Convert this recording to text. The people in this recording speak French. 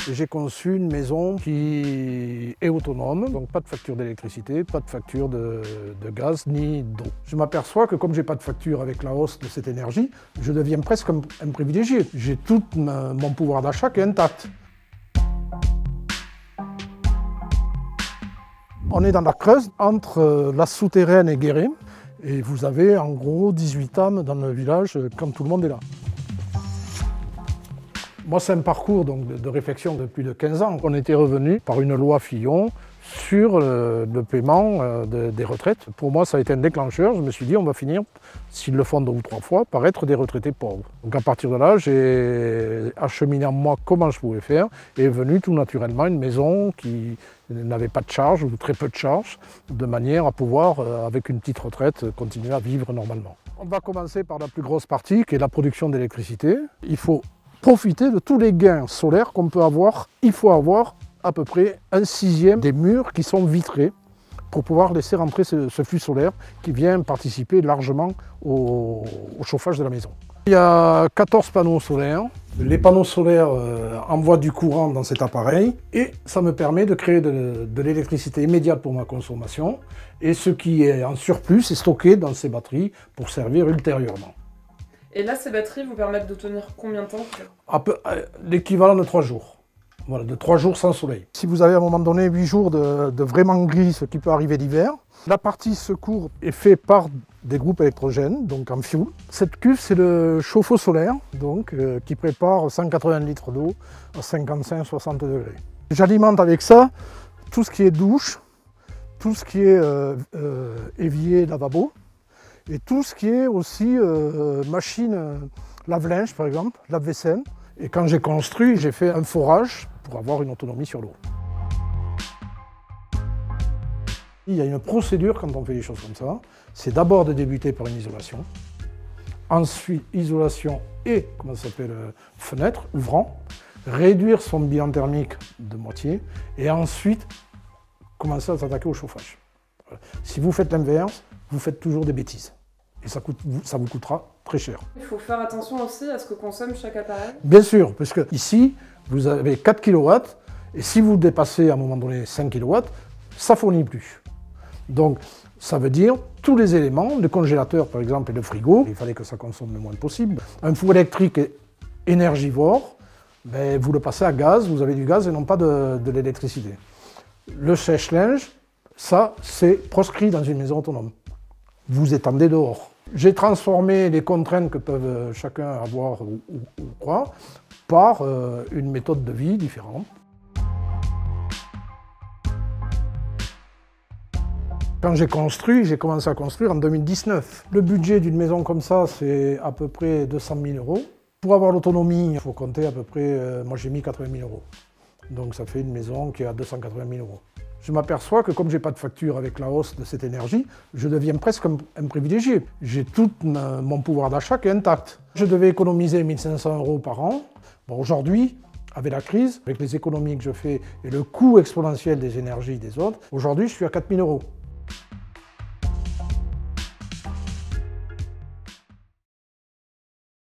et j'ai conçu une maison qui est autonome, donc pas de facture d'électricité, pas de facture de gaz ni d'eau. Je m'aperçois que comme j'ai pas de facture avec la hausse de cette énergie, je deviens presque un privilégié. J'ai tout mon pouvoir d'achat qui est intact. On est dans la Creuse, entre la Souterraine et Guéret, et vous avez en gros 18 âmes dans le village quand tout le monde est là. Moi, c'est un parcours donc, de réflexion depuis de 15 ans. On était revenu par une loi Fillon sur le paiement des retraites. Pour moi, ça a été un déclencheur. Je me suis dit, on va finir, s'ils le font 2 ou 3 fois, par être des retraités pauvres. Donc à partir de là, j'ai acheminé en moi comment je pouvais faire et est venue tout naturellement une maison qui n'avait pas de charge ou très peu de charge, de manière à pouvoir, avec une petite retraite, continuer à vivre normalement. On va commencer par la plus grosse partie, qui est la production d'électricité. Il faut profiter de tous les gains solaires qu'on peut avoir. Il faut avoir à peu près 1/6 des murs qui sont vitrés pour pouvoir laisser rentrer ce flux solaire qui vient participer largement au chauffage de la maison. Il y a 14 panneaux solaires. Les panneaux solaires envoient du courant dans cet appareil et ça me permet de créer de l'électricité immédiate pour ma consommation et ce qui est en surplus est stocké dans ces batteries pour servir ultérieurement. Et là, ces batteries vous permettent de tenir combien de temps? L'équivalent de 3 jours. Voilà, de 3 jours sans soleil. Si vous avez à un moment donné 8 jours de vraiment gris, ce qui peut arriver l'hiver, la partie secours est faite par des groupes électrogènes, donc en fioul. Cette cuve, c'est le chauffe-eau solaire, donc, qui prépare 180 litres d'eau à 55-60 degrés. J'alimente avec ça tout ce qui est douche, tout ce qui est évier, lavabo, et tout ce qui est aussi machine lave-linge, par exemple, lave-vaisselle. Et quand j'ai construit, j'ai fait un forage pour avoir une autonomie sur l'eau. Il y a une procédure quand on fait des choses comme ça. C'est d'abord de débuter par une isolation. Ensuite, isolation et, comment ça s'appelle, fenêtre, ouvrant. Réduire son bilan thermique de moitié. Et ensuite, commencer à s'attaquer au chauffage. Si vous faites l'inverse, vous faites toujours des bêtises. Et ça vous coûtera très cher. Il faut faire attention aussi à ce que consomme chaque appareil. Bien sûr, parce que ici, vous avez 4 kW, et si vous dépassez à un moment donné 5 kW, ça ne fournit plus. Donc, ça veut dire tous les éléments, le congélateur par exemple et le frigo, il fallait que ça consomme le moins possible. Un four électrique énergivore, ben, vous le passez à gaz, vous avez du gaz et non pas de l'électricité. Le sèche-linge, ça c'est proscrit dans une maison autonome. Vous étendez dehors. J'ai transformé les contraintes que peuvent chacun avoir ou quoi par une méthode de vie différente. Quand j'ai commencé à construire en 2019. Le budget d'une maison comme ça, c'est à peu près 200 000 €. Pour avoir l'autonomie, il faut compter à peu près, moi j'ai mis 80 000 €. Donc ça fait une maison qui est à 280 000 €. Je m'aperçois que comme je n'ai pas de facture avec la hausse de cette énergie, je deviens presque un privilégié. J'ai tout mon pouvoir d'achat qui est intact. Je devais économiser 1 500 € par an. Bon, aujourd'hui, avec la crise, avec les économies que je fais et le coût exponentiel des énergies des autres, aujourd'hui je suis à 4 000 €.